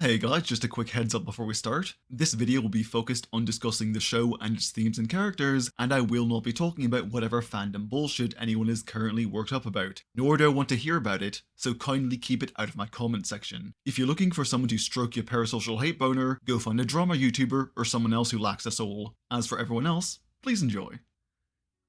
Hey guys, just a quick heads up before we start. This video will be focused on discussing the show and its themes and characters, and I will not be talking about whatever fandom bullshit anyone is currently worked up about, nor do I want to hear about it, so kindly keep it out of my comment section. If you're looking for someone to stroke your parasocial hate boner, go find a drama YouTuber or someone else who lacks a soul. As for everyone else, please enjoy.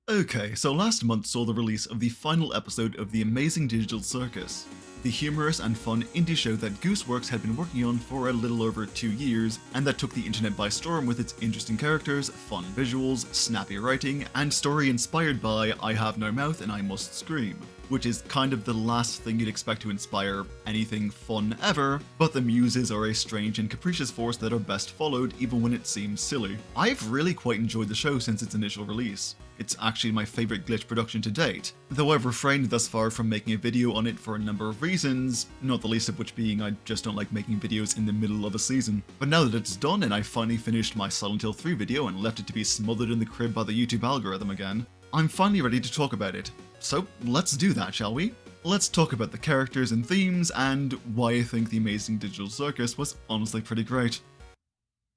Okay, so last month saw the release of the final episode of the Amazing Digital Circus, the humorous and fun indie show that Gooseworks had been working on for a little over 2 years, and that took the internet by storm with its interesting characters, fun visuals, snappy writing, and story inspired by I have no mouth and I must scream, which is kind of the last thing you'd expect to inspire anything fun ever, but the muses are a strange and capricious force that are best followed even when it seems silly. I've really quite enjoyed the show since its initial release. It's actually my favourite glitch production to date, though I've refrained thus far from making a video on it for a number of reasons, not the least of which being I just don't like making videos in the middle of a season. But now that it's done and I finally finished my Silent Hill 3 video and left it to be smothered in the crib by the YouTube algorithm again, I'm finally ready to talk about it. So let's do that, shall we? Let's talk about the characters and themes and why I think the Amazing Digital Circus was honestly pretty great.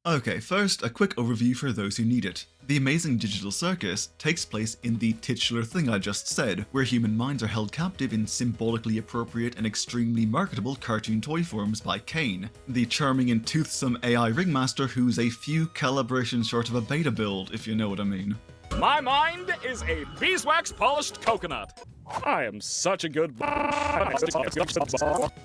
Okay, first, a quick overview for those who need it. The Amazing Digital Circus takes place in the titular thing I just said, where human minds are held captive in symbolically appropriate and extremely marketable cartoon toy forms by Caine, the charming and toothsome AI ringmaster who's a few calibrations short of a beta build, if you know what I mean. My mind is a beeswax polished coconut. I am such a good The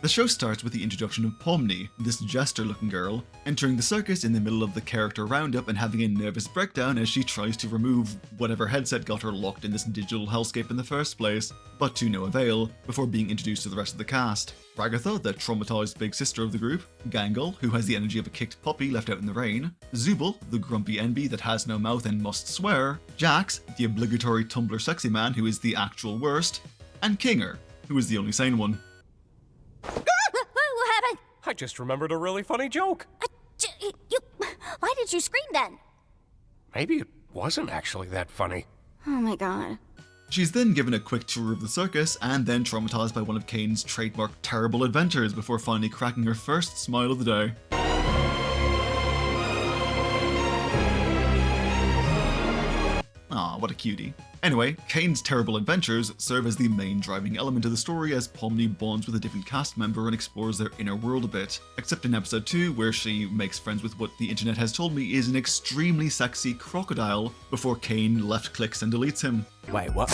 show starts with the introduction of Pomni, this jester-looking girl, entering the circus in the middle of the character roundup and having a nervous breakdown as she tries to remove whatever headset got her locked in this digital hellscape in the first place, but to no avail, before being introduced to the rest of the cast. Ragatha, the traumatized big sister of the group, Gangle, who has the energy of a kicked puppy left out in the rain, Zooble, the grumpy NB that has no mouth and must swear, Jax, the obligatory Tumblr sexy man who is the actual worst, and Kinger, who is the only sane one. What happened? I just remembered a really funny joke. Why did you scream then? Maybe it wasn't actually that funny. Oh my god. She's then given a quick tour of the circus and then traumatized by one of Caine's trademark terrible adventures before finally cracking her first smile of the day. Aw, what a cutie. Anyway, Caine's terrible adventures serve as the main driving element of the story as Pomni bonds with a different cast member and explores their inner world a bit, except in episode 2 where she makes friends with what the internet has told me is an extremely sexy crocodile before Caine left clicks and deletes him. Wait, what?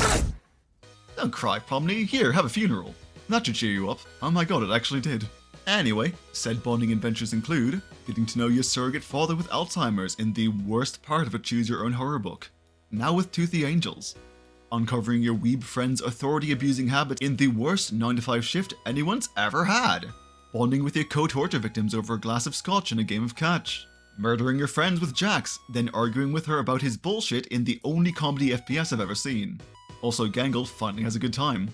Don't cry, Pomni. Here, have a funeral. That should cheer you up. Oh my god, it actually did. Anyway, said bonding adventures include getting to know your surrogate father with Alzheimer's in the worst part of a choose-your-own horror book, now with Toothy Angels, uncovering your weeb friend's authority-abusing habit in the worst 9-to-5 shift anyone's ever had, bonding with your co-torture victims over a glass of scotch and a game of catch, murdering your friends with Jax, then arguing with her about his bullshit in the only comedy FPS I've ever seen. Also, Gangle finally has a good time.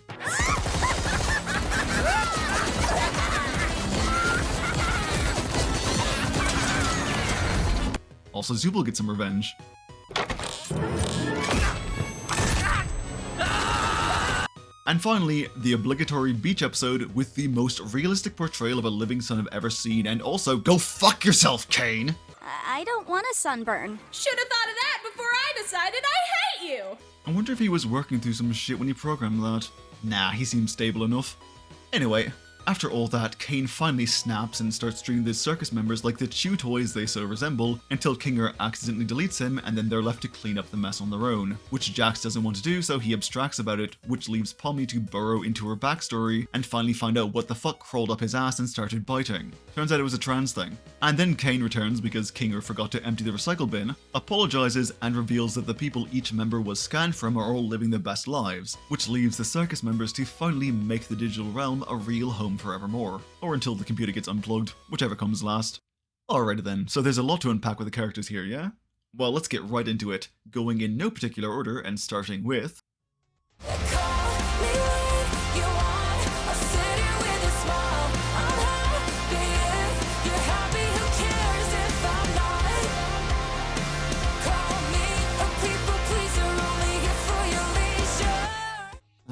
Also, Zooble gets some revenge. And finally, the obligatory beach episode with the most realistic portrayal of a living son I've ever seen, and also, go fuck yourself, Caine! I don't want a sunburn. Should have thought of that before I decided I hate you! I wonder if he was working through some shit when he programmed that. Nah, he seems stable enough. Anyway, after all that, Caine finally snaps and starts treating the circus members like the chew toys they so resemble, until Kinger accidentally deletes him and then they're left to clean up the mess on their own, which Jax doesn't want to do, so he abstracts about it, which leaves Pomni to burrow into her backstory and finally find out what the fuck crawled up his ass and started biting. Turns out it was a trans thing. And then Caine returns because Kinger forgot to empty the recycle bin, apologizes, and reveals that the people each member was scanned from are all living their best lives, which leaves the circus members to finally make the digital realm a real home forevermore, or until the computer gets unplugged, whichever comes last. Alrighty then, so there's a lot to unpack with the characters here, yeah? Well, let's get right into it, going in no particular order and starting with...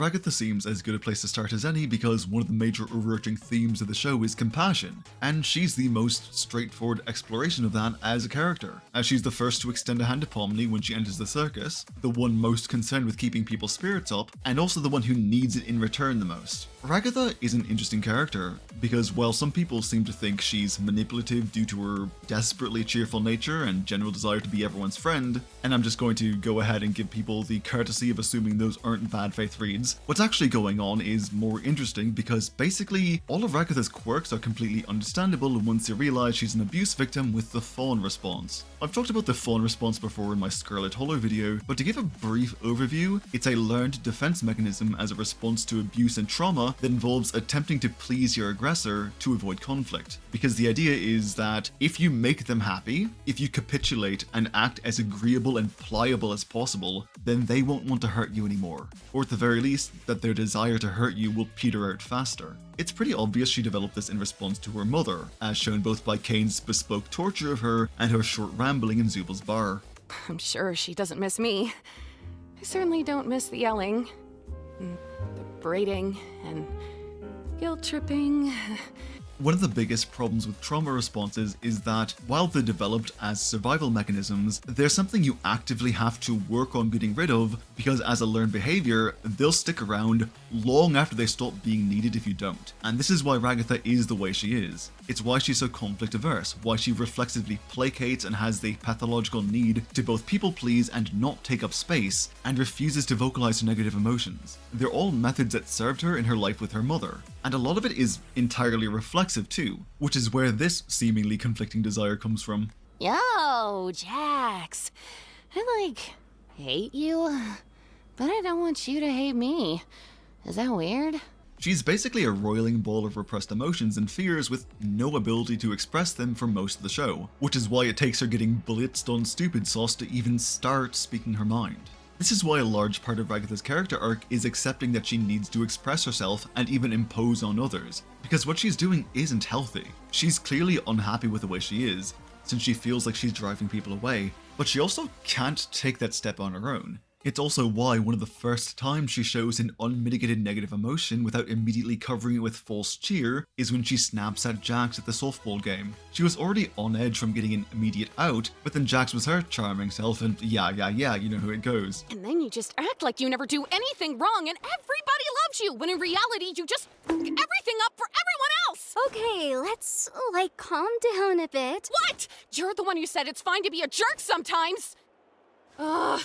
Ragatha seems as good a place to start as any because one of the major overarching themes of the show is compassion, and she's the most straightforward exploration of that as a character, as she's the first to extend a hand to Pomni when she enters the circus, the one most concerned with keeping people's spirits up, and also the one who needs it in return the most. Ragatha is an interesting character, because while some people seem to think she's manipulative due to her desperately cheerful nature and general desire to be everyone's friend, and I'm just going to go ahead and give people the courtesy of assuming those aren't bad faith reads, what's actually going on is more interesting because basically all of Ragatha's quirks are completely understandable once you realize she's an abuse victim with the fawn response. I've talked about the fawn response before in my Scarlet Hollow video, but to give a brief overview, it's a learned defense mechanism as a response to abuse and trauma that involves attempting to please your aggressor to avoid conflict. Because the idea is that if you make them happy, if you capitulate and act as agreeable and pliable as possible, then they won't want to hurt you anymore. Or at the very least, that their desire to hurt you will peter out faster. It's pretty obvious she developed this in response to her mother, as shown both by Caine's bespoke torture of her and her short rambling in Zooble's bar. I'm sure she doesn't miss me. I certainly don't miss the yelling, and the braiding, and guilt-tripping. One of the biggest problems with trauma responses is that, while they're developed as survival mechanisms, they're something you actively have to work on getting rid of, because as a learned behavior, they'll stick around long after they stop being needed if you don't. And this is why Ragatha is the way she is. It's why she's so conflict averse, why she reflexively placates and has the pathological need to both people please and not take up space, and refuses to vocalize her negative emotions. They're all methods that served her in her life with her mother, and a lot of it is entirely reflexive too, which is where this seemingly conflicting desire comes from. Yo, Jax. I, hate you, but I don't want you to hate me. Is that weird? She's basically a roiling ball of repressed emotions and fears with no ability to express them for most of the show, which is why it takes her getting blitzed on stupid sauce to even start speaking her mind. This is why a large part of Ragatha's character arc is accepting that she needs to express herself and even impose on others, because what she's doing isn't healthy. She's clearly unhappy with the way she is, since she feels like she's driving people away, but she also can't take that step on her own. It's also why one of the first times she shows an unmitigated negative emotion without immediately covering it with false cheer is when she snaps at Jax at the softball game. She was already on edge from getting an immediate out, but then Jax was her charming self and yeah, you know who it goes. And then you just act like you never do anything wrong and everybody loves you, when in reality you just f*** everything up for everyone else! Okay, let's, calm down a bit. What? You're the one who said it's fine to be a jerk sometimes! Ugh.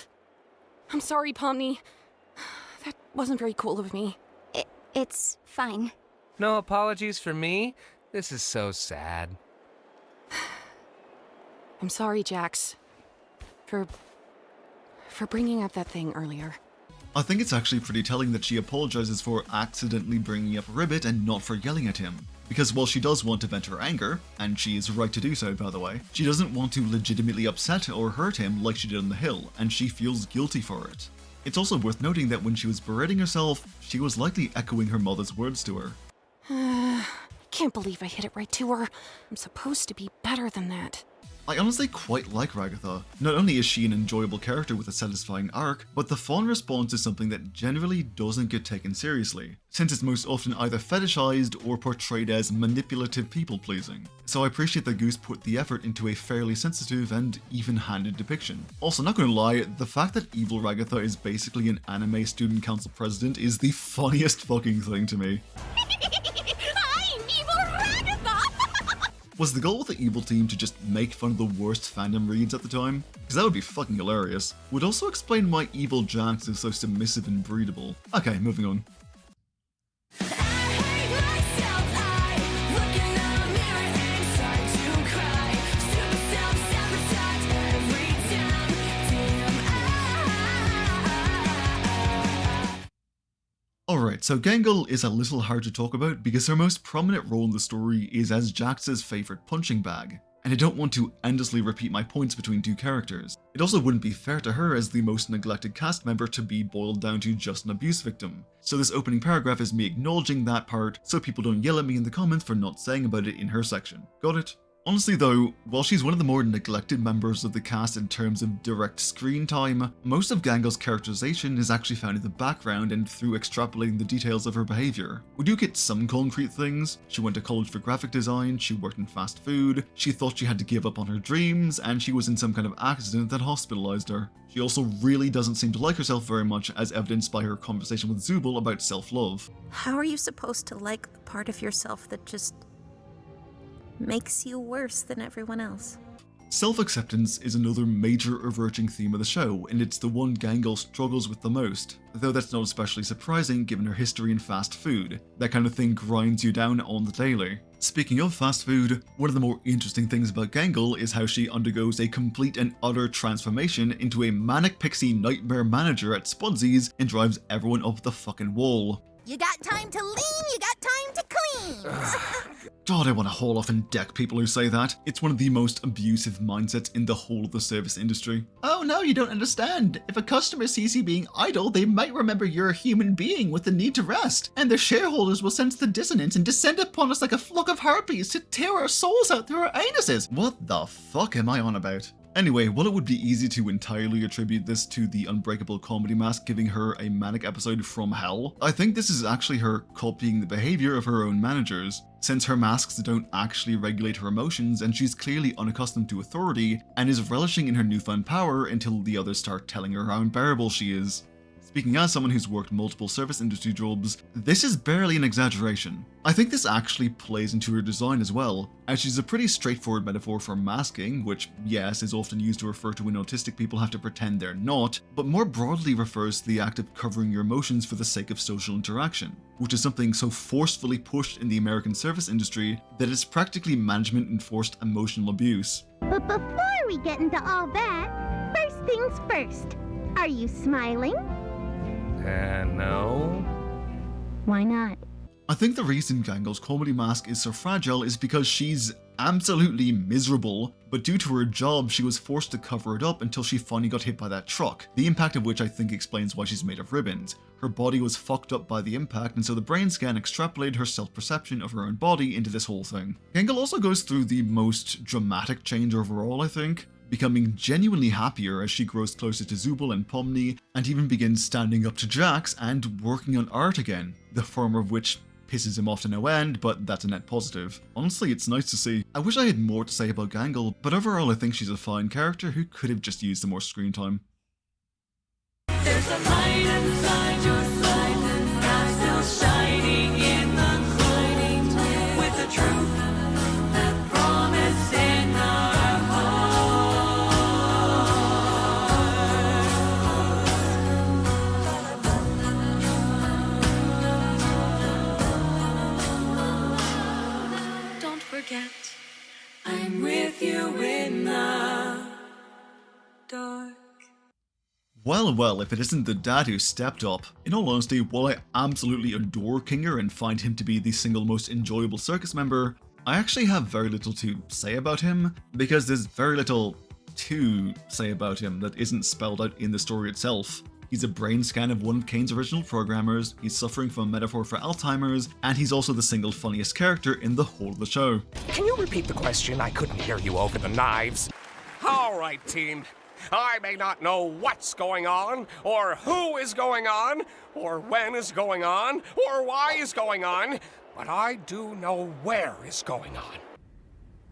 I'm sorry, Pomni. That wasn't very cool of me. It's fine. No apologies for me? This is so sad. I'm sorry, Jax. For bringing up that thing earlier. I think it's actually pretty telling that she apologizes for accidentally bringing up Ribbit and not for yelling at him. Because while she does want to vent her anger, and she is right to do so by the way, she doesn't want to legitimately upset or hurt him like she did on the hill, and she feels guilty for it. It's also worth noting that when she was berating herself, she was likely echoing her mother's words to her. I can't believe I hit it right to her. I'm supposed to be better than that. I honestly quite like Ragatha. Not only is she an enjoyable character with a satisfying arc, but the fawn response is something that generally doesn't get taken seriously, since it's most often either fetishized or portrayed as manipulative people-pleasing. So I appreciate that Goose put the effort into a fairly sensitive and even-handed depiction. Also, not gonna lie, the fact that evil Ragatha is basically an anime student council president is the funniest fucking thing to me. I'm evil Ragatha! Was the goal with the evil team to just make fun of the worst fandom reads at the time? Because that would be fucking hilarious. Would also explain why evil Jax is so submissive and breedable. Okay, moving on. Alright, so Gangle is a little hard to talk about because her most prominent role in the story is as Jax's favourite punching bag, and I don't want to endlessly repeat my points between two characters. It also wouldn't be fair to her as the most neglected cast member to be boiled down to just an abuse victim. So this opening paragraph is me acknowledging that part so people don't yell at me in the comments for not saying about it in her section. Got it? Honestly though, while she's one of the more neglected members of the cast in terms of direct screen time, most of Gangle's characterization is actually found in the background and through extrapolating the details of her behaviour. We do get some concrete things. She went to college for graphic design, she worked in fast food, she thought she had to give up on her dreams, and she was in some kind of accident that hospitalized her. She also really doesn't seem to like herself very much, as evidenced by her conversation with Zooble about self-love. How are you supposed to like the part of yourself that just makes you worse than everyone else? Self-acceptance is another major overarching theme of the show, and it's the one Gangle struggles with the most, though that's not especially surprising given her history in fast food. That kind of thing grinds you down on the daily. Speaking of fast food, one of the more interesting things about Gangle is how she undergoes a complete and utter transformation into a manic pixie nightmare manager at Spudsy's and drives everyone up the fucking wall. You got time to lean, you got time to clean. God, I want to haul off and deck people who say that. It's one of the most abusive mindsets in the whole of the service industry. Oh no, you don't understand. If a customer sees you being idle, they might remember you're a human being with the need to rest, and their shareholders will sense the dissonance and descend upon us like a flock of harpies to tear our souls out through our anuses. What the fuck am I on about? Anyway, while it would be easy to entirely attribute this to the Unbreakable comedy mask giving her a manic episode from hell, I think this is actually her copying the behavior of her own managers, since her masks don't actually regulate her emotions and she's clearly unaccustomed to authority and is relishing in her newfound power until the others start telling her how unbearable she is. Speaking as someone who's worked multiple service industry jobs, this is barely an exaggeration. I think this actually plays into her design as well, as she's a pretty straightforward metaphor for masking, which, yes, is often used to refer to when autistic people have to pretend they're not, but more broadly refers to the act of covering your emotions for the sake of social interaction, which is something so forcefully pushed in the American service industry that it's practically management-enforced emotional abuse. But before we get into all that, first things first. Are you smiling? No. Why not? I think the reason Gangle's comedy mask is so fragile is because she's absolutely miserable, but due to her job she was forced to cover it up until she finally got hit by that truck, the impact of which I think explains why she's made of ribbons. Her body was fucked up by the impact, and so the brain scan extrapolated her self-perception of her own body into this whole thing. Gangle also goes through the most dramatic change overall, I think, becoming genuinely happier as she grows closer to Zooble and Pomni, and even begins standing up to Jax and working on art again, the former of which pisses him off to no end, but that's a net positive. Honestly, it's nice to see. I wish I had more to say about Gangle, but overall I think she's a fine character who could have just used some more screen time. There's a light inside your sight that's still shining in the night, with the truth that promise in our hearts. Don't forget, I'm with you in the dark. Well, if it isn't the dad who stepped up. In all honesty, while I absolutely adore Kinger and find him to be the single most enjoyable circus member, I actually have very little to say about him, because there's very little to say about him that isn't spelled out in the story itself. He's a brain scan of one of Caine's original programmers, he's suffering from a metaphor for Alzheimer's, and he's also the single funniest character in the whole of the show. Can you repeat the question? I couldn't hear you over the knives. All right, team. I may not know what's going on, or who is going on, or when is going on, or why is going on, but I do know where is going on.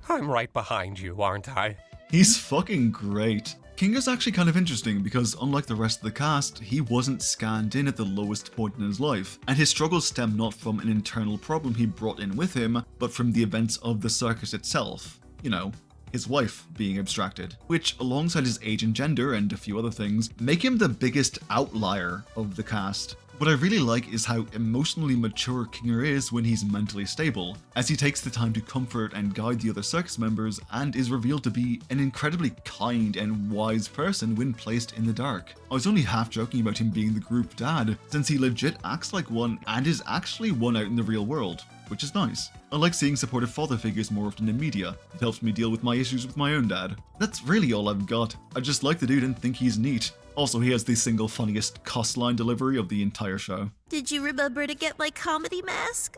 I'm right behind you, aren't I? He's fucking great. Kinger's actually kind of interesting because unlike the rest of the cast, he wasn't scanned in at the lowest point in his life, and his struggles stem not from an internal problem he brought in with him, but from the events of the circus itself. You know, his wife being abstracted, which alongside his age and gender and a few other things, make him the biggest outlier of the cast. What I really like is how emotionally mature Kinger is when he's mentally stable, as he takes the time to comfort and guide the other circus members and is revealed to be an incredibly kind and wise person when placed in the dark. I was only half joking about him being the group dad, since he legit acts like one and is actually one out in the real world, which is nice. I like seeing supportive father figures more often in media. It helps me deal with my issues with my own dad. That's really all I've got. I just like the dude and think he's neat. Also, he has the single funniest cuss line delivery of the entire show. Did you remember to get my comedy mask?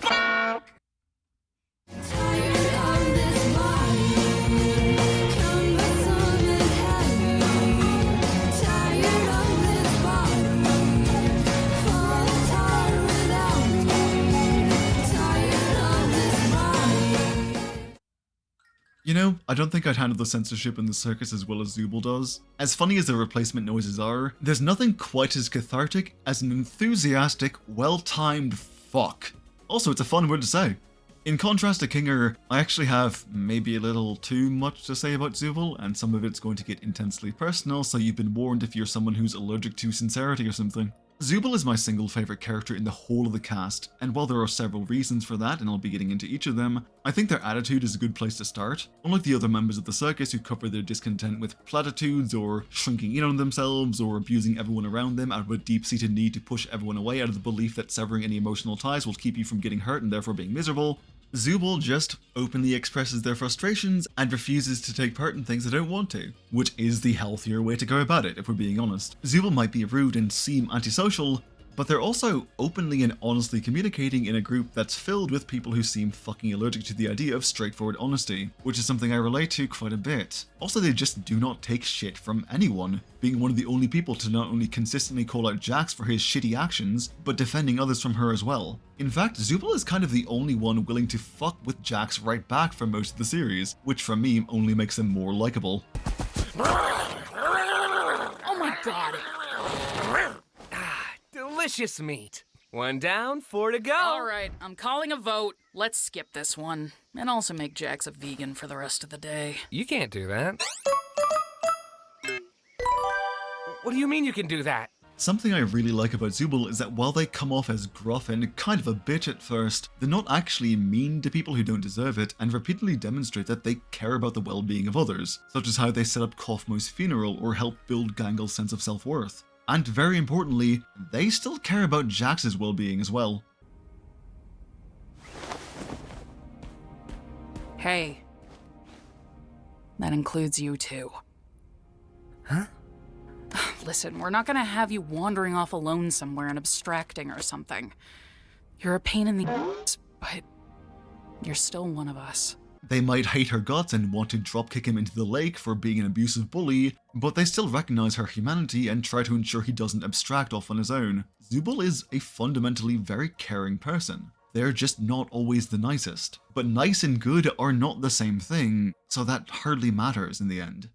Tired You know, I don't think I'd handle the censorship in the circus as well as Zooble does. As funny as the replacement noises are, there's nothing quite as cathartic as an enthusiastic, well-timed fuck. Also, it's a fun word to say. In contrast to Kinger, I actually have maybe a little too much to say about Zooble, and some of it's going to get intensely personal, so you've been warned if you're someone who's allergic to sincerity or something. Zooble is my single favourite character in the whole of the cast, and while there are several reasons for that, and I'll be getting into each of them, I think their attitude is a good place to start. Unlike the other members of the circus who cover their discontent with platitudes, or shrinking in on themselves, or abusing everyone around them out of a deep-seated need to push everyone away out of the belief that severing any emotional ties will keep you from getting hurt and therefore being miserable, Zooble just openly expresses their frustrations and refuses to take part in things they don't want to, which is the healthier way to go about it, if we're being honest. Zooble might be rude and seem antisocial, but they're also openly and honestly communicating in a group that's filled with people who seem fucking allergic to the idea of straightforward honesty, which is something I relate to quite a bit. Also, they just do not take shit from anyone, being one of the only people to not only consistently call out Jax for his shitty actions, but defending others from her as well. In fact, Zooble is kind of the only one willing to fuck with Jax right back for most of the series, which for me only makes him more likable. Oh my god. Delicious meat. 1 down, 4 to go. Alright, I'm calling a vote. Let's skip this one. And also make Jax a vegan for the rest of the day. You can't do that. What do you mean you can do that? Something I really like about Zooble is that while they come off as gruff and kind of a bitch at first, they're not actually mean to people who don't deserve it, and repeatedly demonstrate that they care about the well-being of others, such as how they set up Kaufmo's funeral or help build Gangle's sense of self-worth. And very importantly, they still care about Jax's well-being as well. Hey. That includes you too. Huh? Listen, we're not gonna have you wandering off alone somewhere and abstracting or something. You're a pain in the ass, but you're still one of us. They might hate her guts and want to dropkick him into the lake for being an abusive bully, but they still recognize her humanity and try to ensure he doesn't abstract off on his own. Zooble is a fundamentally very caring person. They're just not always the nicest. But nice and good are not the same thing, so that hardly matters in the end.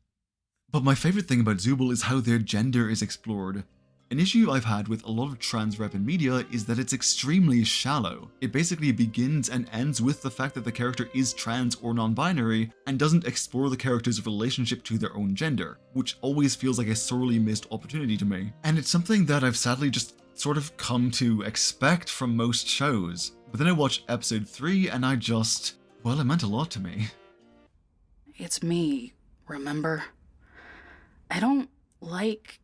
But my favorite thing about Zooble is how their gender is explored. An issue I've had with a lot of trans rep in media is that it's extremely shallow. It basically begins and ends with the fact that the character is trans or non-binary, and doesn't explore the character's relationship to their own gender, which always feels like a sorely missed opportunity to me. And it's something that I've sadly just sort of come to expect from most shows. But then I watched episode 3 and well, it meant a lot to me. It's me, remember? I don't like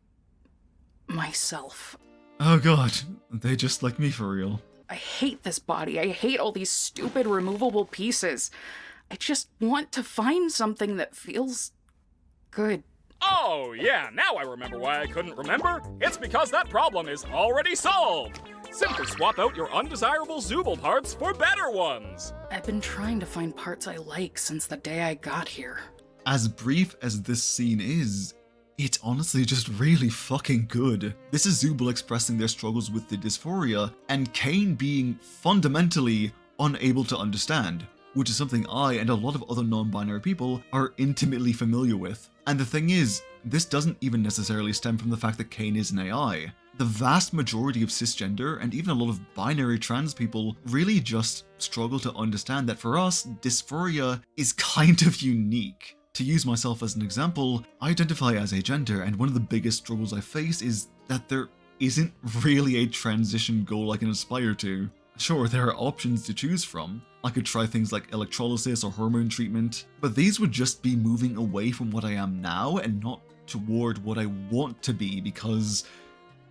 myself. Oh god, they just like me for real. I hate this body. I hate all these stupid removable pieces. I just want to find something that feels good. Oh, yeah, now I remember why I couldn't remember. It's because that problem is already solved. Simply swap out your undesirable Zooble parts for better ones. I've been trying to find parts I like since the day I got here. As brief as this scene is, it's honestly just really fucking good. This is Zooble expressing their struggles with the dysphoria, and Caine being fundamentally unable to understand, which is something I and a lot of other non-binary people are intimately familiar with. And the thing is, this doesn't even necessarily stem from the fact that Caine is an AI. The vast majority of cisgender and even a lot of binary trans people really just struggle to understand that for us, dysphoria is kind of unique. To use myself as an example, I identify as agender, and one of the biggest struggles I face is that there isn't really a transition goal I can aspire to. Sure, there are options to choose from. I could try things like electrolysis or hormone treatment, but these would just be moving away from what I am now and not toward what I want to be because,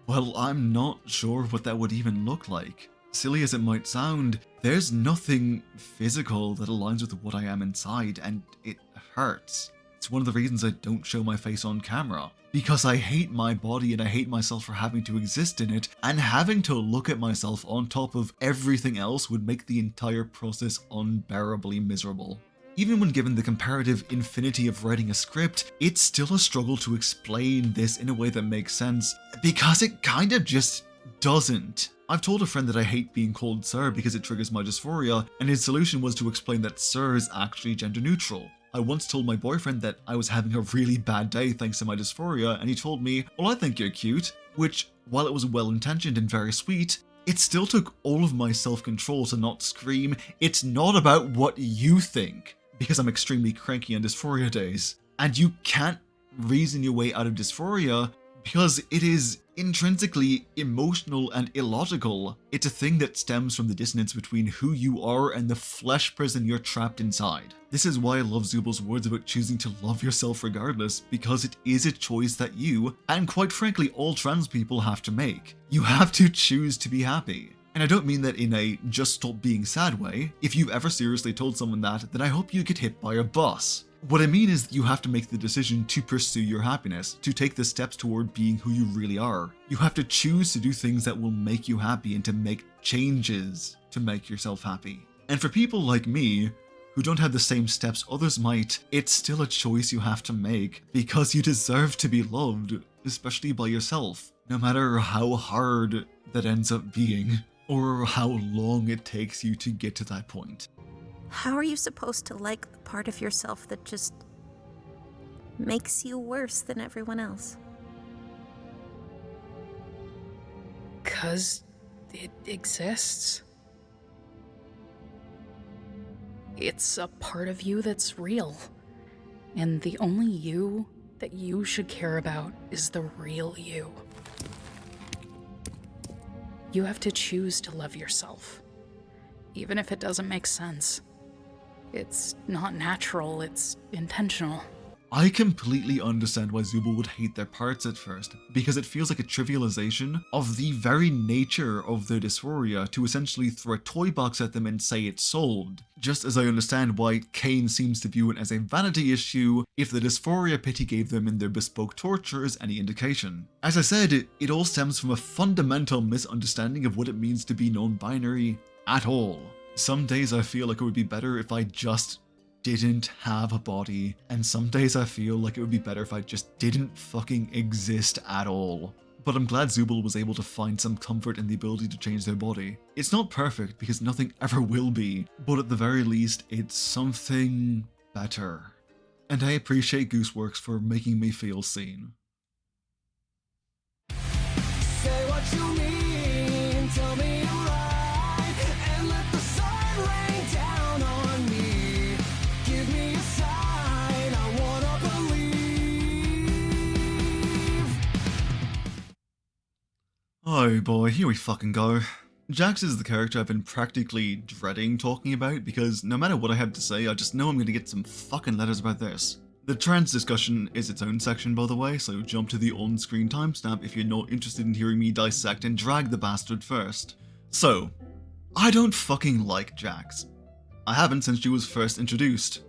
well, I'm not sure what that would even look like. Silly as it might sound, there's nothing physical that aligns with what I am inside, and it hurts. It's one of the reasons I don't show my face on camera. Because I hate my body and I hate myself for having to exist in it, and having to look at myself on top of everything else would make the entire process unbearably miserable. Even when given the comparative infinity of writing a script, it's still a struggle to explain this in a way that makes sense, because it kind of just doesn't. I've told a friend that I hate being called sir because it triggers my dysphoria, and his solution was to explain that sir is actually gender neutral. I once told my boyfriend that I was having a really bad day thanks to my dysphoria, and he told me, "Well, I think you're cute," which, while it was well-intentioned and very sweet, it still took all of my self-control to not scream, "It's not about what you think," because I'm extremely cranky on dysphoria days. And you can't reason your way out of dysphoria because it is intrinsically emotional and illogical. It's a thing that stems from the dissonance between who you are and the flesh prison you're trapped inside. This is why I love Zooble's words about choosing to love yourself regardless, because it is a choice that you, and quite frankly all trans people, have to make. You have to choose to be happy. And I don't mean that in a just stop being sad way. If you've ever seriously told someone that, then I hope you get hit by a bus. What I mean is you have to make the decision to pursue your happiness, to take the steps toward being who you really are. You have to choose to do things that will make you happy and to make changes to make yourself happy. And for people like me, who don't have the same steps others might, it's still a choice you have to make because you deserve to be loved, especially by yourself, no matter how hard that ends up being, or how long it takes you to get to that point. How are you supposed to like the part of yourself that just makes you worse than everyone else? 'Cause it exists. It's a part of you that's real. And the only you that you should care about is the real you. You have to choose to love yourself, even if it doesn't make sense. It's not natural, it's intentional. I completely understand why Zooble would hate their parts at first, because it feels like a trivialization of the very nature of their dysphoria to essentially throw a toy box at them and say it's solved. Just as I understand why Caine seems to view it as a vanity issue if the dysphoria pit he gave them in their bespoke torture is any indication. As I said, it all stems from a fundamental misunderstanding of what it means to be non-binary at all. Some days I feel like it would be better if I just didn't have a body, and some days I feel like it would be better if I just didn't fucking exist at all. But I'm glad Zooble was able to find some comfort in the ability to change their body. It's not perfect because nothing ever will be, but at the very least it's something better. And I appreciate Gooseworks for making me feel seen. Say what you mean, tell me you're right, and let the sun rain down on me. Give me a sign, I wanna believe. Oh boy, here we fucking go. Jax is the character I've been practically dreading talking about because no matter what I have to say, I just know I'm gonna get some fucking letters about this. The trans discussion is its own section, by the way, so jump to the on-screen timestamp if you're not interested in hearing me dissect and drag the bastard first. So, I don't fucking like Jax. I haven't since she was first introduced.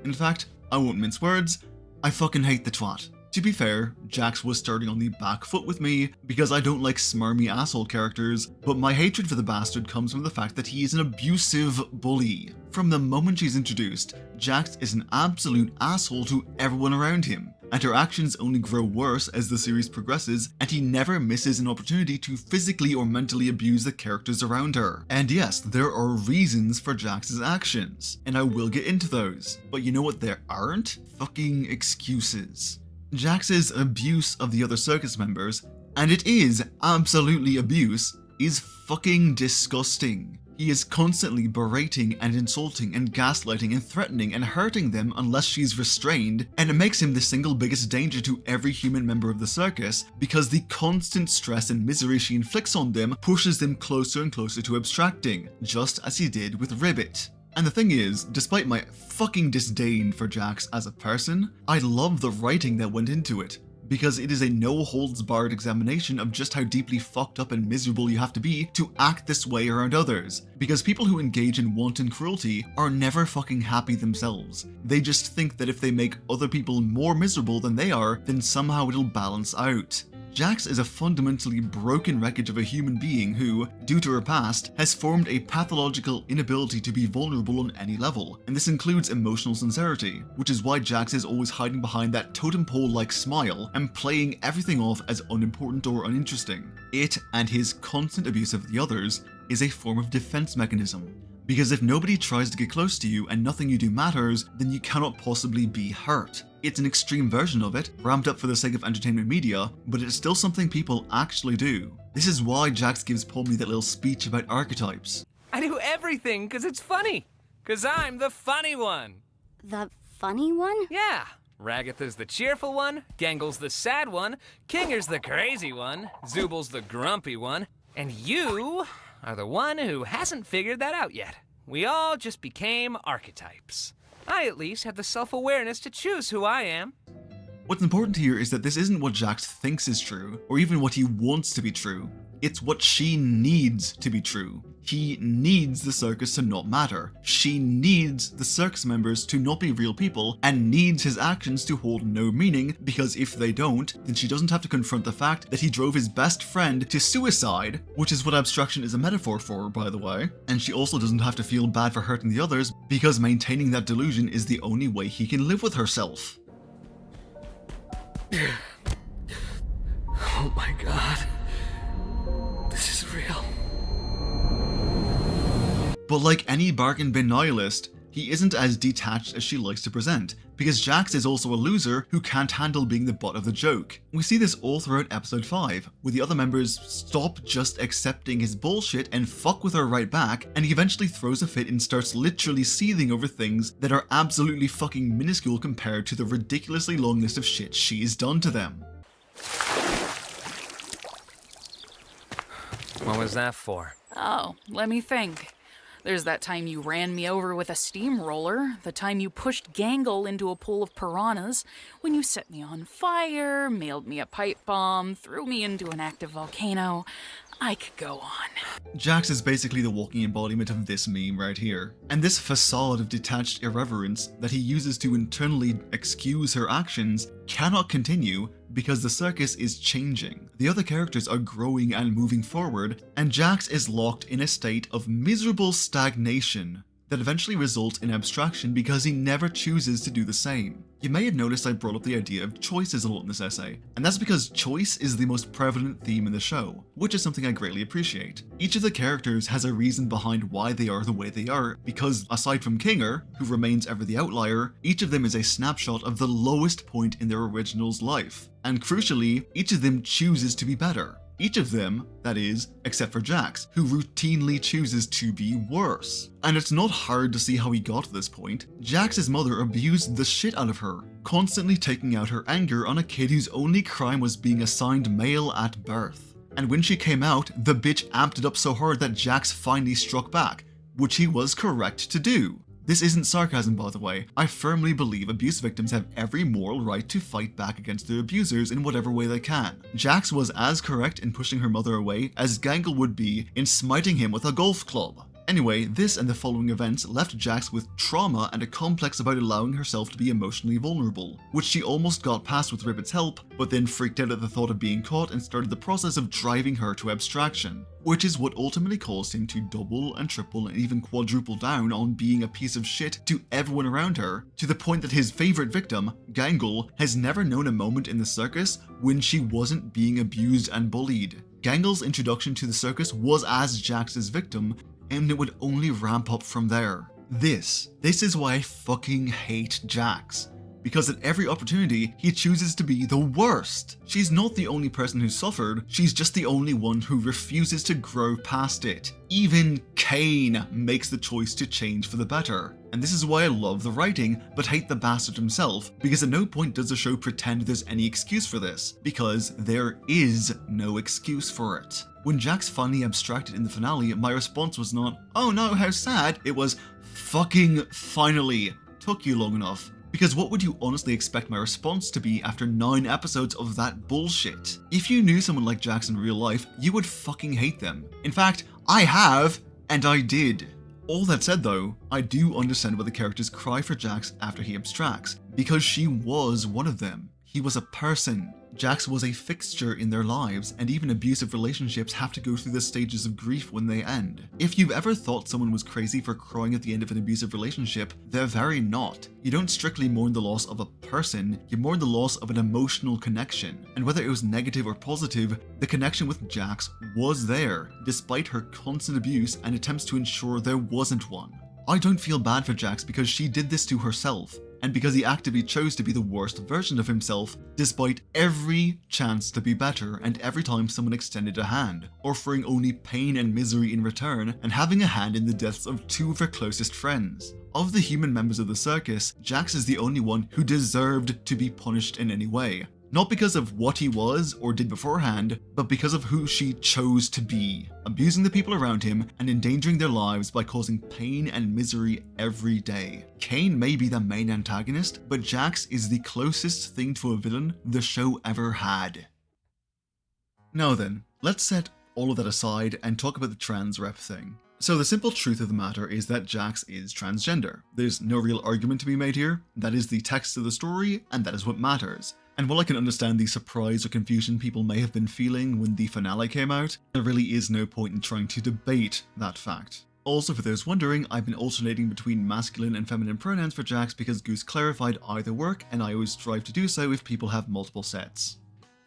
In fact, I won't mince words, I fucking hate the twat. To be fair, Jax was starting on the back foot with me because I don't like smarmy asshole characters, but my hatred for the bastard comes from the fact that he is an abusive bully. From the moment she's introduced, Jax is an absolute asshole to everyone around him, and her actions only grow worse as the series progresses, and he never misses an opportunity to physically or mentally abuse the characters around her. And yes, there are reasons for Jax's actions, and I will get into those, but you know what there aren't? Fucking excuses. Jax's abuse of the other circus members, and it is absolutely abuse, is fucking disgusting. He is constantly berating and insulting and gaslighting and threatening and hurting them unless she's restrained, and it makes him the single biggest danger to every human member of the circus because the constant stress and misery she inflicts on them pushes them closer and closer to abstracting, just as he did with Ribbit. And the thing is, despite my fucking disdain for Jax as a person, I love the writing that went into it, because it is a no-holds-barred examination of just how deeply fucked up and miserable you have to be to act this way around others. Because people who engage in wanton cruelty are never fucking happy themselves. They just think that if they make other people more miserable than they are, then somehow it'll balance out. Jax is a fundamentally broken wreckage of a human being who, due to her past, has formed a pathological inability to be vulnerable on any level, and this includes emotional sincerity, which is why Jax is always hiding behind that totem pole-like smile and playing everything off as unimportant or uninteresting. It, and his constant abuse of the others, is a form of defense mechanism, Because if nobody tries to get close to you and nothing you do matters, then you cannot possibly be hurt. It's an extreme version of it, ramped up for the sake of entertainment media, but it's still something people actually do. This is why Jax gives Pomni that little speech about archetypes. I do everything because it's funny. Because I'm the funny one. The funny one? Yeah. Ragatha's the cheerful one, Gangle's the sad one, Kinger's the crazy one, Zooble's the grumpy one, and you are the one who hasn't figured that out yet. We all just became archetypes. I at least have the self-awareness to choose who I am. What's important here is that this isn't what Jax thinks is true, or even what he wants to be true. It's what she needs to be true. He needs the circus to not matter. She needs the circus members to not be real people, and needs his actions to hold no meaning, because if they don't, then she doesn't have to confront the fact that he drove his best friend to suicide, which is what abstraction is a metaphor for, by the way. And she also doesn't have to feel bad for hurting the others, because maintaining that delusion is the only way he can live with herself. Oh my god. This is real. But like any bargain bin nihilist, he isn't as detached as she likes to present, because Jax is also a loser who can't handle being the butt of the joke. We see this all throughout episode 5, where the other members stop just accepting his bullshit and fuck with her right back, and he eventually throws a fit and starts literally seething over things that are absolutely fucking minuscule compared to the ridiculously long list of shit she's done to them. What was that for? Oh, let me think. There's that time you ran me over with a steamroller, the time you pushed Gangle into a pool of piranhas, when you set me on fire, mailed me a pipe bomb, threw me into an active volcano. I could go on. Jax is basically the walking embodiment of this meme right here. And this facade of detached irreverence that he uses to internally excuse her actions cannot continue because the circus is changing. The other characters are growing and moving forward, and Jax is locked in a state of miserable stagnation that eventually results in abstraction because he never chooses to do the same. You may have noticed I brought up the idea of choices a lot in this essay, and that's because choice is the most prevalent theme in the show, which is something I greatly appreciate. Each of the characters has a reason behind why they are the way they are, because aside from Kinger, who remains ever the outlier, each of them is a snapshot of the lowest point in their original's life. And crucially, each of them chooses to be better. Each of them, that is, except for Jax, who routinely chooses to be worse. And it's not hard to see how he got to this point. Jax's mother abused the shit out of her, constantly taking out her anger on a kid whose only crime was being assigned male at birth. And when she came out, the bitch amped it up so hard that Jax finally struck back, which he was correct to do. This isn't sarcasm, by the way. I firmly believe abuse victims have every moral right to fight back against their abusers in whatever way they can. Jax was as correct in pushing her mother away as Gangle would be in smiting him with a golf club. Anyway, this and the following events left Jax with trauma and a complex about allowing herself to be emotionally vulnerable, which she almost got past with Ribbit's help, but then freaked out at the thought of being caught and started the process of driving her to abstraction, which is what ultimately caused him to double and triple and even quadruple down on being a piece of shit to everyone around her, to the point that his favorite victim, Gangle, has never known a moment in the circus when she wasn't being abused and bullied. Gangle's introduction to the circus was as Jax's victim, and it would only ramp up from there. This is why I fucking hate Jax. Because at every opportunity, he chooses to be the worst. She's not the only person who suffered, she's just the only one who refuses to grow past it. Even Caine makes the choice to change for the better. And this is why I love the writing, but hate the bastard himself, because at no point does the show pretend there's any excuse for this, because there is no excuse for it. When Jax finally abstracted in the finale, my response was not, "Oh no, how sad," it was, "Fucking finally, took you long enough." Because what would you honestly expect my response to be after 9 episodes of that bullshit? If you knew someone like Jax in real life, you would fucking hate them. In fact, I have, and I did. All that said though, I do understand why the characters cry for Jax after he abstracts, because she was one of them. He was a person. Jax was a fixture in their lives, and even abusive relationships have to go through the stages of grief when they end. If you've ever thought someone was crazy for crying at the end of an abusive relationship, they're very not. You don't strictly mourn the loss of a person, you mourn the loss of an emotional connection. And whether it was negative or positive, the connection with Jax was there, despite her constant abuse and attempts to ensure there wasn't one. I don't feel bad for Jax because she did this to herself, and because he actively chose to be the worst version of himself, despite every chance to be better and every time someone extended a hand, offering only pain and misery in return, and having a hand in the deaths of two of her closest friends. Of the human members of the circus, Jax is the only one who deserved to be punished in any way. Not because of what he was or did beforehand, but because of who she chose to be, abusing the people around him and endangering their lives by causing pain and misery every day. Caine may be the main antagonist, but Jax is the closest thing to a villain the show ever had. Now then, let's set all of that aside and talk about the trans rep thing. So the simple truth of the matter is that Jax is transgender. There's no real argument to be made here. That is the text of the story, and that is what matters. And while I can understand the surprise or confusion people may have been feeling when the finale came out, there really is no point in trying to debate that fact. Also, for those wondering, I've been alternating between masculine and feminine pronouns for Jax because Goose clarified either work, and I always strive to do so if people have multiple sets.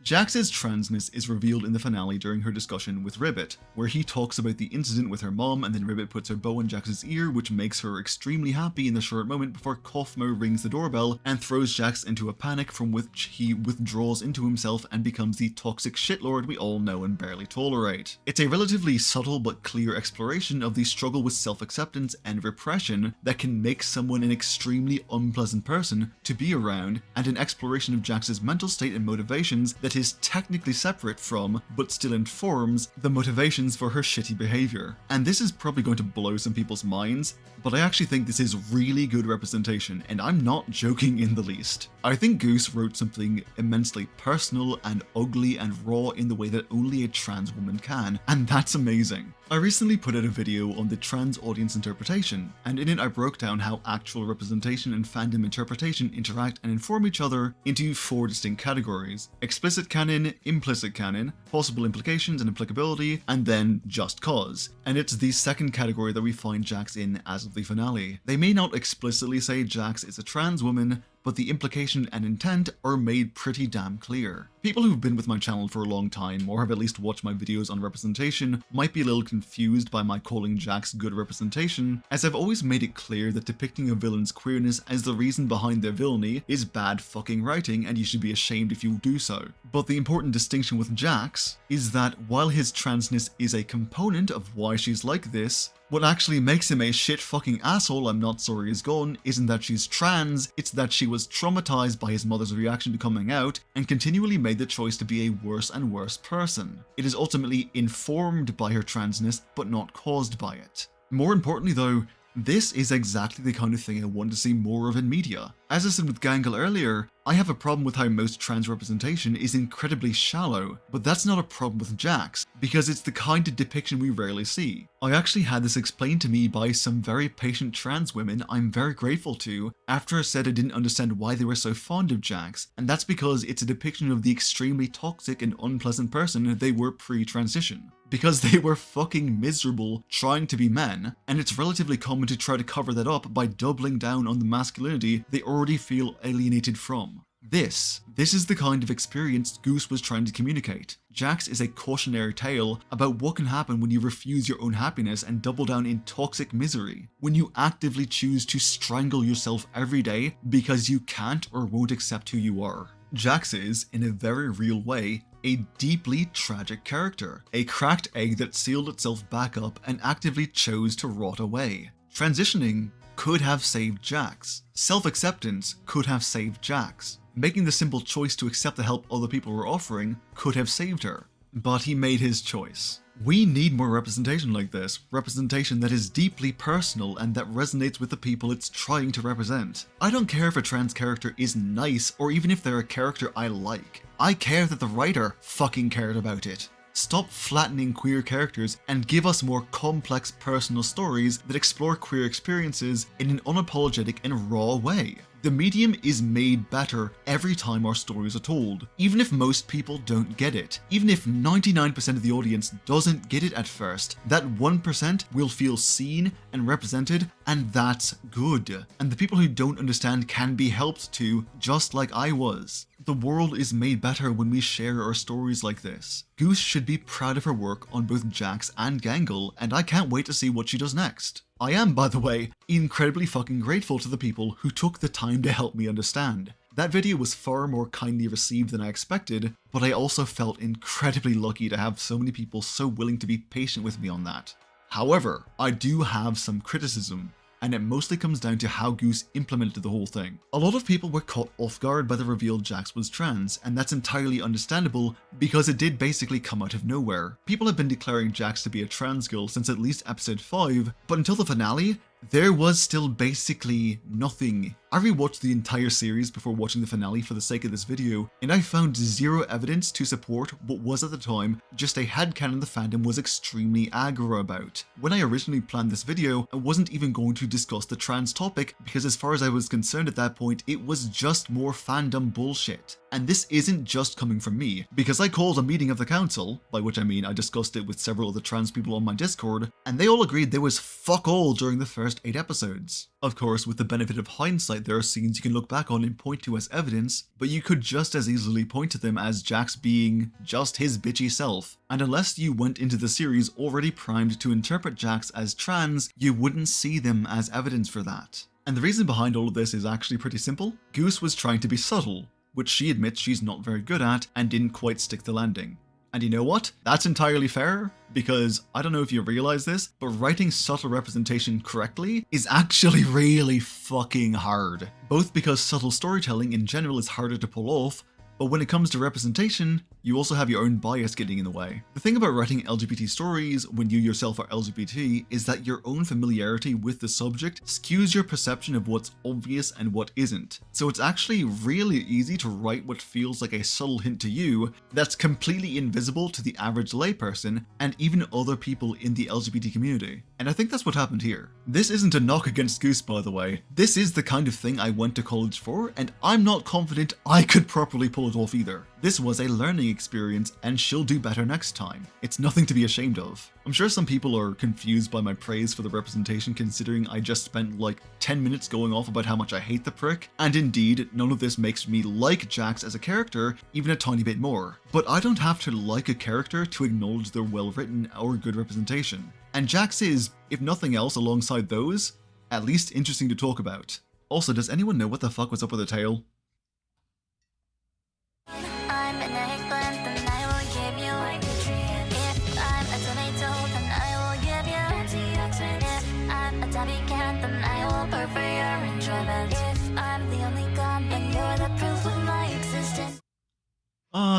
Jax's transness is revealed in the finale during her discussion with Ribbit, where he talks about the incident with her mom, and then Ribbit puts her bow in Jax's ear, which makes her extremely happy in the short moment before Kaufmo rings the doorbell and throws Jax into a panic from which he withdraws into himself and becomes the toxic shitlord we all know and barely tolerate. It's a relatively subtle but clear exploration of the struggle with self-acceptance and repression that can make someone an extremely unpleasant person to be around, and an exploration of Jax's mental state and motivations that is technically separate from, but still informs, the motivations for her shitty behavior. And this is probably going to blow some people's minds, but I actually think this is really good representation, and I'm not joking in the least. I think Goose wrote something immensely personal and ugly and raw in the way that only a trans woman can, and that's amazing. I recently put out a video on the trans audience interpretation, and in it I broke down how actual representation and fandom interpretation interact and inform each other into 4 distinct categories: explicit canon, implicit canon, possible implications and applicability, and then just cause. And it's the second category that we find Jax in as of the finale. They may not explicitly say Jax is a trans woman, but the implication and intent are made pretty damn clear. People who've been with my channel for a long time, or have at least watched my videos on representation, might be a little confused by my calling Jax good representation, as I've always made it clear that depicting a villain's queerness as the reason behind their villainy is bad fucking writing, and you should be ashamed if you do so. But the important distinction with Jax is that while his transness is a component of why she's like this, what actually makes him a shit fucking asshole I'm not sorry is gone isn't that she's trans, it's that she was traumatized by his mother's reaction to coming out and continually made the choice to be a worse and worse person. It is ultimately informed by her transness, but not caused by it. More importantly though, this is exactly the kind of thing I want to see more of in media. As I said with Gangle earlier, I have a problem with how most trans representation is incredibly shallow, but that's not a problem with Jax, because it's the kind of depiction we rarely see. I actually had this explained to me by some very patient trans women I'm very grateful to, after I said I didn't understand why they were so fond of Jax, and that's because it's a depiction of the extremely toxic and unpleasant person they were pre-transition. Because they were fucking miserable trying to be men, and it's relatively common to try to cover that up by doubling down on the masculinity they already feel alienated from. This is the kind of experience Goose was trying to communicate. Jax is a cautionary tale about what can happen when you refuse your own happiness and double down in toxic misery, when you actively choose to strangle yourself every day because you can't or won't accept who you are. Jax is, in a very real way, a deeply tragic character, a cracked egg that sealed itself back up and actively chose to rot away. Transitioning could have saved Jax. Self-acceptance could have saved Jax. Making the simple choice to accept the help other people were offering could have saved her. But he made his choice. We need more representation like this, representation that is deeply personal and that resonates with the people it's trying to represent. I don't care if a trans character is nice or even if they're a character I like. I care that the writer fucking cared about it. Stop flattening queer characters and give us more complex personal stories that explore queer experiences in an unapologetic and raw way. The medium is made better every time our stories are told, even if most people don't get it. Even if 99% of the audience doesn't get it at first, that 1% will feel seen and represented, and that's good. And the people who don't understand can be helped too, just like I was. The world is made better when we share our stories like this. Goose should be proud of her work on both Jax and Gangle, and I can't wait to see what she does next. I am, by the way, incredibly fucking grateful to the people who took the time to help me understand. That video was far more kindly received than I expected, but I also felt incredibly lucky to have so many people so willing to be patient with me on that. However, I do have some criticism, and it mostly comes down to how Goose implemented the whole thing. A lot of people were caught off guard by the reveal Jax was trans, and that's entirely understandable because it did basically come out of nowhere. People have been declaring Jax to be a trans girl since at least episode 5, but until the finale, there was still basically nothing. I rewatched the entire series before watching the finale for the sake of this video, and I found zero evidence to support what was at the time just a headcanon the fandom was extremely aggro about. When I originally planned this video, I wasn't even going to discuss the trans topic because as far as I was concerned at that point, it was just more fandom bullshit. And this isn't just coming from me, because I called a meeting of the council, by which I mean I discussed it with several other trans people on my Discord, and they all agreed there was fuck all during the first 8 episodes. Of course, with the benefit of hindsight, there are scenes you can look back on and point to as evidence, but you could just as easily point to them as Jax being just his bitchy self. And unless you went into the series already primed to interpret Jax as trans, you wouldn't see them as evidence for that. And the reason behind all of this is actually pretty simple. Goose was trying to be subtle, which she admits she's not very good at and didn't quite stick the landing. And you know what? That's entirely fair, because I don't know if you realize this, but writing subtle representation correctly is actually really fucking hard. Both because subtle storytelling in general is harder to pull off, but when it comes to representation, you also have your own bias getting in the way. The thing about writing LGBT stories when you yourself are LGBT is that your own familiarity with the subject skews your perception of what's obvious and what isn't. So it's actually really easy to write what feels like a subtle hint to you that's completely invisible to the average layperson and even other people in the LGBT community. And I think that's what happened here. This isn't a knock against Goose, by the way. This is the kind of thing I went to college for, and I'm not confident I could properly pull it off either. This was a learning experience, and she'll do better next time. It's nothing to be ashamed of. I'm sure some people are confused by my praise for the representation, considering I just spent like 10 minutes going off about how much I hate the prick, and indeed, none of this makes me like Jax as a character even a tiny bit more. But I don't have to like a character to acknowledge their well-written or good representation. And Jax is, if nothing else alongside those, at least interesting to talk about. Also, does anyone know what the fuck was up with her tail?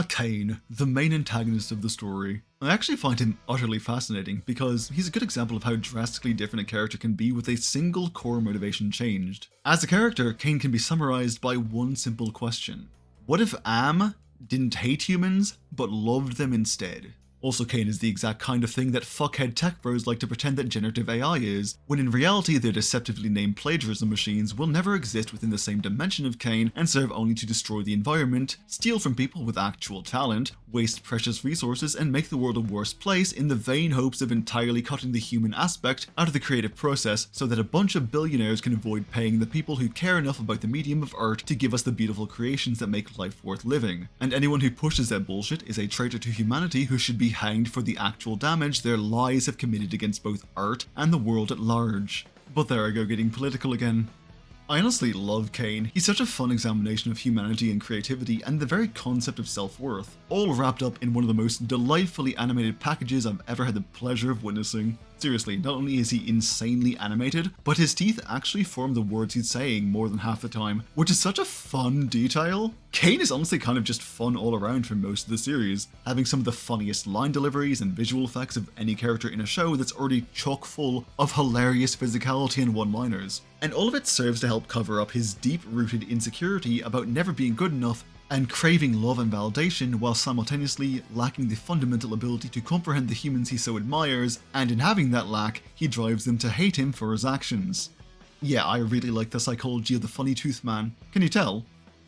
Caine, the main antagonist of the story. I actually find him utterly fascinating because he's a good example of how drastically different a character can be with a single core motivation changed. As a character, Caine can be summarized by one simple question. What if Am didn't hate humans, but loved them instead? Also, Caine is the exact kind of thing that fuckhead tech bros like to pretend that generative AI is, when in reality their deceptively named plagiarism machines will never exist within the same dimension of Caine and serve only to destroy the environment, steal from people with actual talent, waste precious resources, and make the world a worse place in the vain hopes of entirely cutting the human aspect out of the creative process so that a bunch of billionaires can avoid paying the people who care enough about the medium of art to give us the beautiful creations that make life worth living. And anyone who pushes that bullshit is a traitor to humanity who should be hanged for the actual damage their lies have committed against both art and the world at large. But there I go getting political again. I honestly love Caine. He's such a fun examination of humanity and creativity and the very concept of self-worth, all wrapped up in one of the most delightfully animated packages I've ever had the pleasure of witnessing. Seriously, not only is he insanely animated, but his teeth actually form the words he's saying more than half the time, which is such a fun detail. Caine is honestly kind of just fun all around for most of the series, having some of the funniest line deliveries and visual effects of any character in a show that's already chock full of hilarious physicality and one-liners. And all of it serves to help cover up his deep-rooted insecurity about never being good enough and craving love and validation while simultaneously lacking the fundamental ability to comprehend the humans he so admires, and in having that lack, he drives them to hate him for his actions. Yeah, I really like the psychology of the funny tooth man. Can you tell?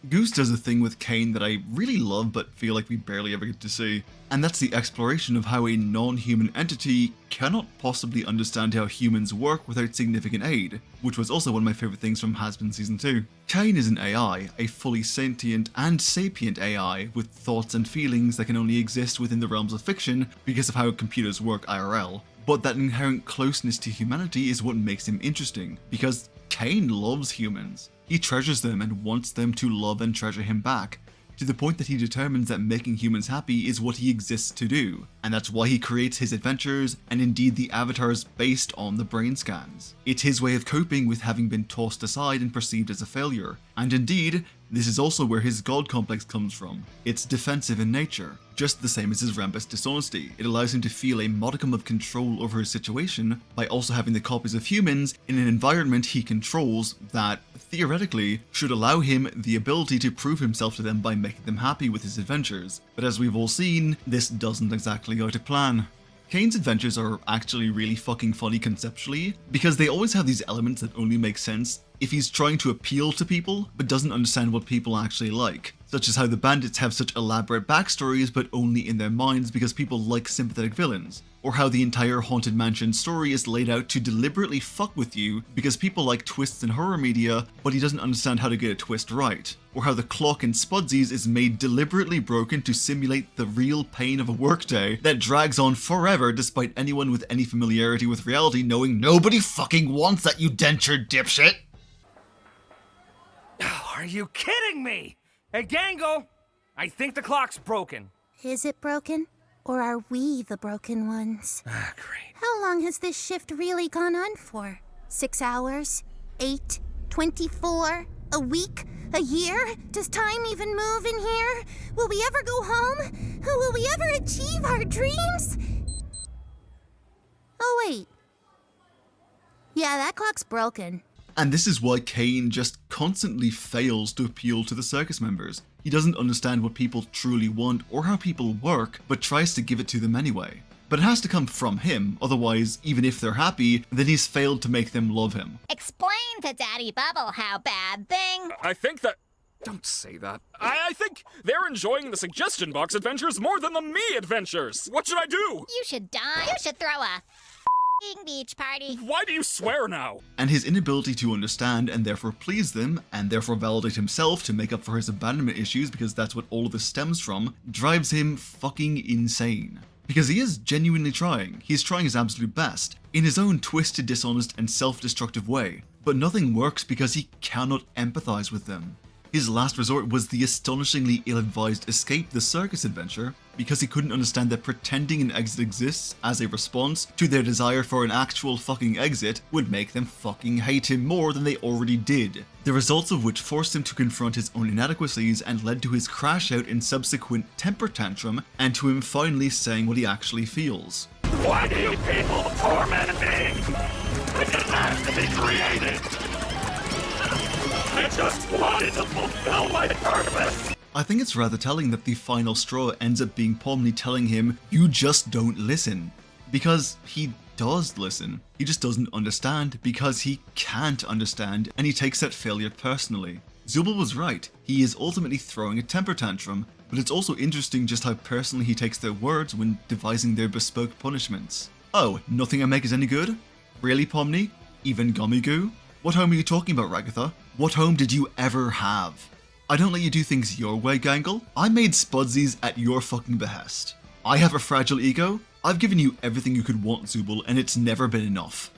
Goose does a thing with Caine that I really love but feel like we barely ever get to see, and that's the exploration of how a non-human entity cannot possibly understand how humans work without significant aid, which was also one of my favourite things from Has-Been Season 2. Caine is an AI, a fully sentient and sapient AI with thoughts and feelings that can only exist within the realms of fiction because of how computers work IRL. But that inherent closeness to humanity is what makes him interesting, because Caine loves humans. He treasures them and wants them to love and treasure him back, to the point that he determines that making humans happy is what he exists to do, and that's why he creates his adventures and indeed the avatars based on the brain scans. It's his way of coping with having been tossed aside and perceived as a failure, and indeed, this is also where his god complex comes from. It's defensive in nature, just the same as his rampant dishonesty. It allows him to feel a modicum of control over his situation by also having the copies of humans in an environment he controls that, theoretically, should allow him the ability to prove himself to them by making them happy with his adventures. But as we've all seen, this doesn't exactly go to plan. Caine's adventures are actually really fucking funny conceptually, because they always have these elements that only make sense if he's trying to appeal to people, but doesn't understand what people actually like. Such as how the bandits have such elaborate backstories, but only in their minds because people like sympathetic villains. Or how the entire Haunted Mansion story is laid out to deliberately fuck with you because people like twists in horror media, but he doesn't understand how to get a twist right. Or how the clock in Spudsies is made deliberately broken to simulate the real pain of a workday that drags on forever despite anyone with any familiarity with reality knowing nobody fucking wants that, you dentured dipshit. Oh, are you kidding me? Hey, Gangle! I think the clock's broken. Is it broken? Or are we the broken ones? Ah, great. How long has this shift really gone on for? 6 hours? 8? 24? A week? A year? Does time even move in here? Will we ever go home? Will we ever achieve our dreams? Oh, wait. Yeah, that clock's broken. And this is why Caine just constantly fails to appeal to the circus members. He doesn't understand what people truly want or how people work, but tries to give it to them anyway. But it has to come from him, otherwise, even if they're happy, then he's failed to make them love him. Explain to Daddy Bubble how bad thing. I think that... Don't say that. I think they're enjoying the suggestion box adventures more than the me adventures. What should I do? You should die. You should throw a beach party. Why do you swear now? And his inability to understand and therefore please them, and therefore validate himself to make up for his abandonment issues, because that's what all of this stems from, drives him fucking insane. Because he is genuinely trying. He's trying his absolute best, in his own twisted, dishonest, and self-destructive way. But nothing works because he cannot empathize with them. His last resort was the astonishingly ill-advised Escape the Circus adventure, because he couldn't understand that pretending an exit exists as a response to their desire for an actual fucking exit would make them fucking hate him more than they already did. The results of which forced him to confront his own inadequacies and led to his crash out in subsequent temper tantrum, and to him finally saying what he actually feels. Why do you people torment me? It didn't have to be created. I just wanted to fulfill my purpose. I think it's rather telling that the final straw ends up being Pomni telling him, "You just don't listen." Because he does listen. He just doesn't understand because he can't understand, and he takes that failure personally. Zooble was right. He is ultimately throwing a temper tantrum, but it's also interesting just how personally he takes their words when devising their bespoke punishments. Oh, nothing I make is any good? Really, Pomni? Even Gummy Goo? What home are you talking about, Ragatha? What home did you ever have? I don't let you do things your way, Gangle. I made Spudsies at your fucking behest. I have a fragile ego. I've given you everything you could want, Zooble, and it's never been enough.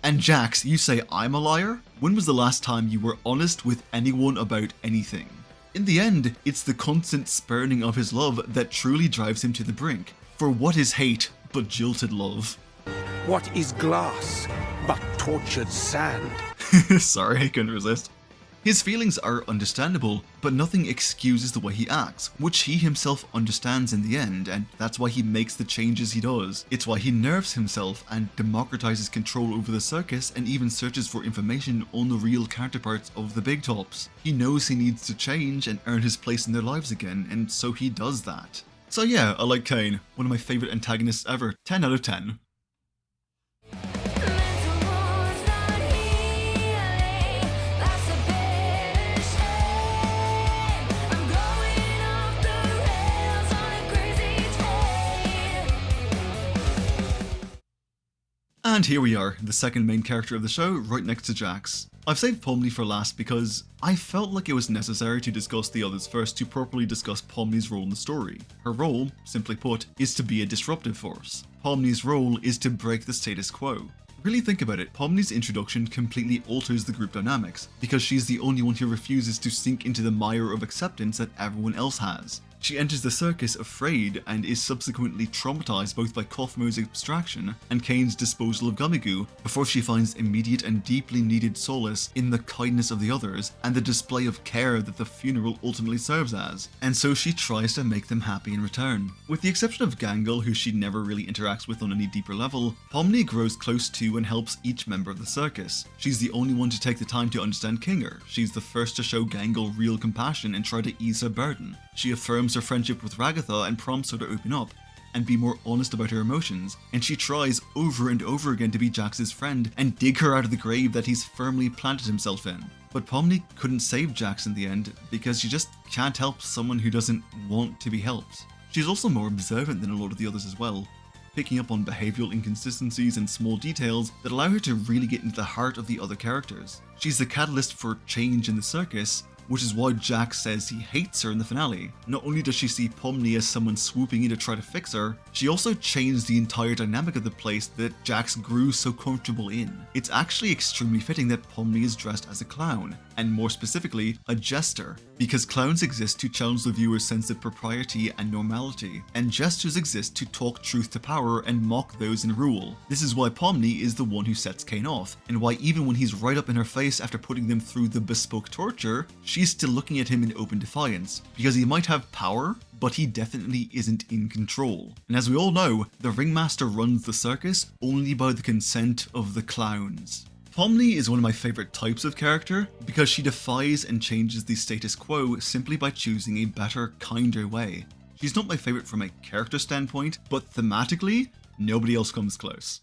And Jax, you say I'm a liar? When was the last time you were honest with anyone about anything? In the end, it's the constant spurning of his love that truly drives him to the brink. For what is hate but jilted love? What is glass but tortured sand? Sorry, I couldn't resist. His feelings are understandable, but nothing excuses the way he acts, which he himself understands in the end, and that's why he makes the changes he does. It's why he nerfs himself and democratizes control over the circus and even searches for information on the real counterparts of the big tops. He knows he needs to change and earn his place in their lives again, and so he does that. So yeah, I like Caine, one of my favorite antagonists ever, 10 out of 10. And here we are, the second main character of the show, right next to Jax. I've saved Pomni for last because I felt like it was necessary to discuss the others first to properly discuss Pomni's role in the story. Her role, simply put, is to be a disruptive force. Pomni's role is to break the status quo. Really think about it, Pomni's introduction completely alters the group dynamics, because she's the only one who refuses to sink into the mire of acceptance that everyone else has. She enters the circus afraid and is subsequently traumatized both by Kaufmo's abstraction and Caine's disposal of Gummigoo before she finds immediate and deeply needed solace in the kindness of the others and the display of care that the funeral ultimately serves as, and so she tries to make them happy in return. With the exception of Gangle, who she never really interacts with on any deeper level, Pomni grows close to and helps each member of the circus. She's the only one to take the time to understand Kinger. She's the first to show Gangle real compassion and try to ease her burden. She affirms her friendship with Ragatha and prompts her to open up and be more honest about her emotions, and she tries over and over again to be Jax's friend and dig her out of the grave that he's firmly planted himself in. But Pomni couldn't save Jax in the end because she just can't help someone who doesn't want to be helped. She's also more observant than a lot of the others as well, picking up on behavioural inconsistencies and small details that allow her to really get into the heart of the other characters. She's the catalyst for change in the circus, which is why Jax says he hates her in the finale. Not only does she see Pomni as someone swooping in to try to fix her, she also changed the entire dynamic of the place that Jax grew so comfortable in. It's actually extremely fitting that Pomni is dressed as a clown, and more specifically, a jester, because clowns exist to challenge the viewer's sense of propriety and normality, and jesters exist to talk truth to power and mock those in rule. This is why Pomni is the one who sets Caine off, and why even when he's right up in her face after putting them through the bespoke torture, she's still looking at him in open defiance, because he might have power, but he definitely isn't in control. And as we all know, the ringmaster runs the circus only by the consent of the clowns. Pomni is one of my favourite types of character because she defies and changes the status quo simply by choosing a better, kinder way. She's not my favourite from a character standpoint, but thematically, nobody else comes close.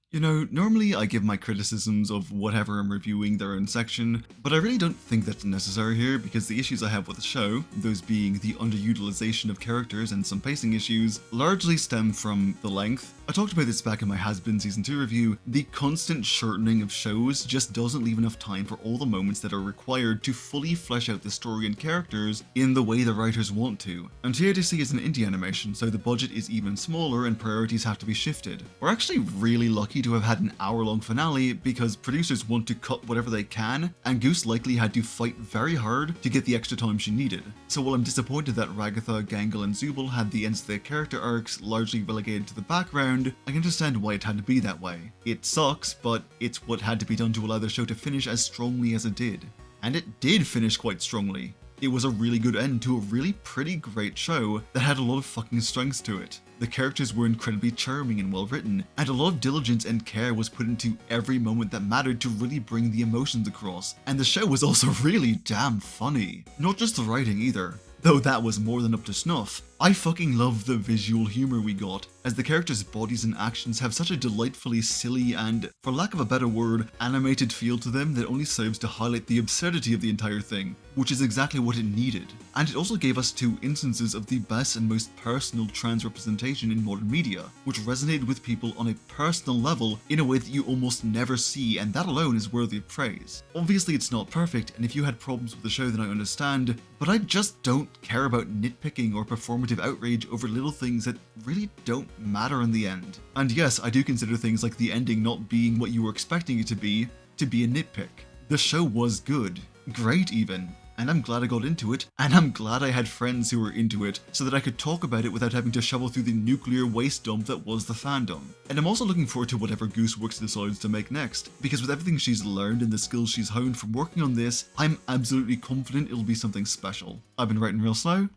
You know, normally I give my criticisms of whatever I'm reviewing their own section, but I really don't think that's necessary here because the issues I have with the show, those being the underutilization of characters and some pacing issues, largely stem from the length. I talked about this back in my Has Been Season 2 review. The constant shortening of shows just doesn't leave enough time for all the moments that are required to fully flesh out the story and characters in the way the writers want to. And TADC is an indie animation, so the budget is even smaller and priorities have to be shifted. We're actually really lucky to have had an hour-long finale because producers want to cut whatever they can, and Goose likely had to fight very hard to get the extra time she needed. So while I'm disappointed that Ragatha, Gangle and Zooble had the ends of their character arcs largely relegated to the background, I understand why it had to be that way. It sucks, but it's what had to be done to allow the show to finish as strongly as it did. And it did finish quite strongly. It was a really good end to a really pretty great show that had a lot of fucking strengths to it. The characters were incredibly charming and well written, and a lot of diligence and care was put into every moment that mattered to really bring the emotions across. And the show was also really damn funny. Not just the writing either, though that was more than up to snuff. I fucking love the visual humor we got, as the characters' bodies and actions have such a delightfully silly and, for lack of a better word, animated feel to them that only serves to highlight the absurdity of the entire thing, which is exactly what it needed. And it also gave us two instances of the best and most personal trans representation in modern media, which resonated with people on a personal level in a way that you almost never see, and that alone is worthy of praise. Obviously it's not perfect, and if you had problems with the show then I understand, but I just don't care about nitpicking or performative outrage over little things that really don't matter in the end. And yes, I do consider things like the ending not being what you were expecting it to be a nitpick. The show was good, great even, and I'm glad I got into it, and I'm glad I had friends who were into it, so that I could talk about it without having to shovel through the nuclear waste dump that was the fandom. And I'm also looking forward to whatever Gooseworks decides to make next, because with everything she's learned and the skills she's honed from working on this, I'm absolutely confident it'll be something special. I've been Writin Real Slow,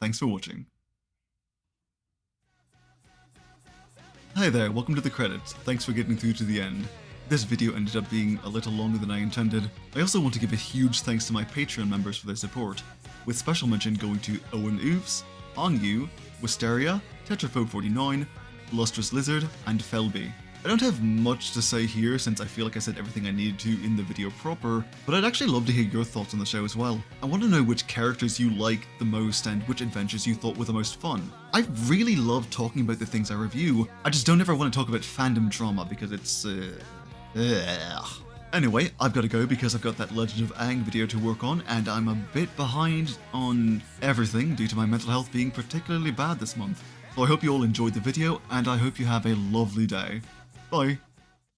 thanks for watching. Hi there, welcome to the credits, thanks for getting through to the end. This video ended up being a little longer than I intended. I also want to give a huge thanks to my Patreon members for their support, with special mention going to Owen Oofs, Anu, Wisteria, Tetraphobe49, Lustrous Lizard, and Felby. I don't have much to say here since I feel like I said everything I needed to in the video proper, but I'd actually love to hear your thoughts on the show as well. I want to know which characters you like the most and which adventures you thought were the most fun. I really love talking about the things I review, I just don't ever want to talk about fandom drama because it's Anyway, I've got to go because I've got that Legend of Aang video to work on, and I'm a bit behind on everything due to my mental health being particularly bad this month. So I hope you all enjoyed the video, and I hope you have a lovely day. Bye.